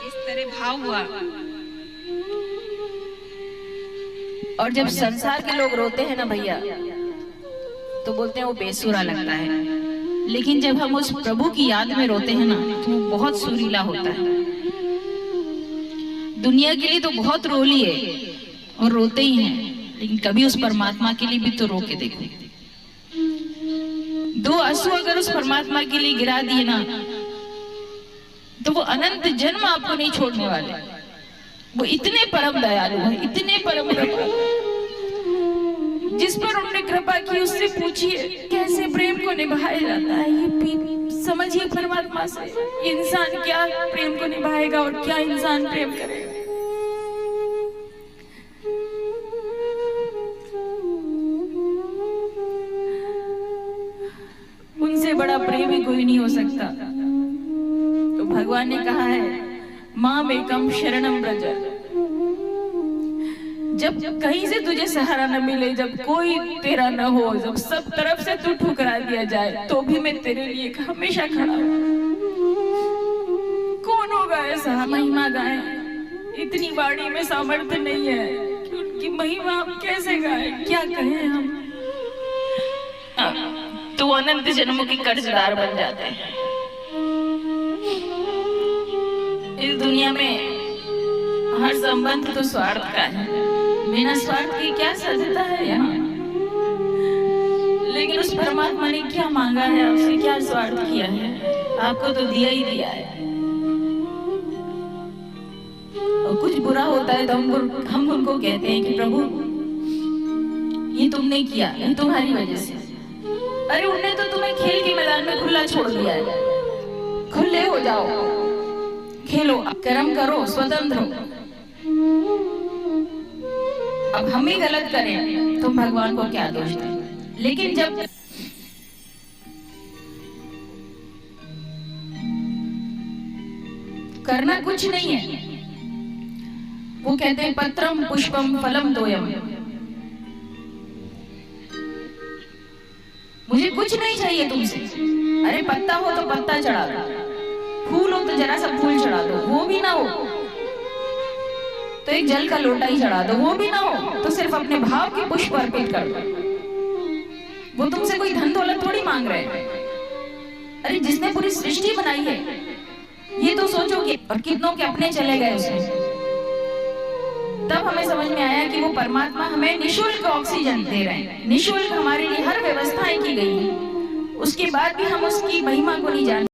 इस तरह भाव हुआ। और जब संसार के लोग रोते हैं ना भैया, तो बोलते हैं वो बेसुरा लगता है, लेकिन जब हम उस प्रभु की याद में रोते हैं ना, तो वो बहुत सुरीला होता है। दुनिया के लिए तो बहुत रो लिए और रोते ही हैं, लेकिन कभी उस परमात्मा के लिए भी तो रो के देखो। दो आंसू अगर उस परमात्मा के लिए गिरा दिए ना, तो वो अनंत जन्म आपको नहीं छोड़ने वाले। वो इतने परम दयालु है, इतने परम कृपालु। जिस पर उन्होंने कृपा की उससे पूछिए कैसे प्रेम को निभाया जाता है। ये समझिए परमात्मा से, इंसान क्या प्रेम को निभाएगा और क्या इंसान प्रेम करेगा। उनसे बड़ा प्रेम ही कोई नहीं हो सकता। तो भगवान ने कहा है माम एकम शरणम व्रज। जब कहीं से तुझे सहारा न मिले, जब कोई तेरा न हो, जब सब तरफ से तू ठुकरा दिया जाए, तो भी मैं तेरे लिए हमेशा खड़ा हूं। कौन होगा ऐसा महिमा गाए? इतनी वाणी में सामर्थ्य नहीं है कि उनकी महिमा हम कैसे गाए, क्या कहें हम। तो अनंत जन्मों के कर्जदार बन जाते हैं। इस दुनिया में हर संबंध तो स्वार्थ का है, बिना स्वार्थ के क्या सजता है यहाँ। लेकिन उस परमात्मा ने क्या मांगा है आपसे, क्या स्वार्थ किया है? आपको तो दिया ही दिया है। और कुछ बुरा होता है तो हम उनको कहते हैं कि प्रभु ये तुमने किया, ये तुम्हारी वजह से। अरे उन्होंने तो तुम्हें खेल के मैदान में खुला छोड़ दिया है, खुले हो जाओ, खेलो, कर्म करो, स्वतंत्र हो। अब हम ही गलत करें तो भगवान को क्या दोष दें। लेकिन जब करना कुछ नहीं है, वो कहते हैं पत्रम पुष्पम फलम तोयम। मुझे कुछ नहीं चाहिए तुमसे। अरे पत्ता हो तो पत्ता चढ़ा दो, फूल हो तो जरा सा फूल चढ़ा दो, वो भी ना हो तो एक जल का लोटा ही चढ़ा दो, वो भी ना हो तो सिर्फ अपने भाव के पुष्प अर्पित कर दो। वो तुमसे कोई धन दौलत थोड़ी मांग रहे हैं। अरे जिसने पूरी सृष्टि बनाई है ये तो सोचोगे, और कितनों के अपने चले गए उसमें। तब हमें समझ में आया कि वो परमात्मा हमें निःशुल्क ऑक्सीजन दे रहे हैं, निःशुल्क हमारे लिए हर व्यवस्थाएं की गई है। उसके बाद भी हम उसकी महिमा को नहीं जानते।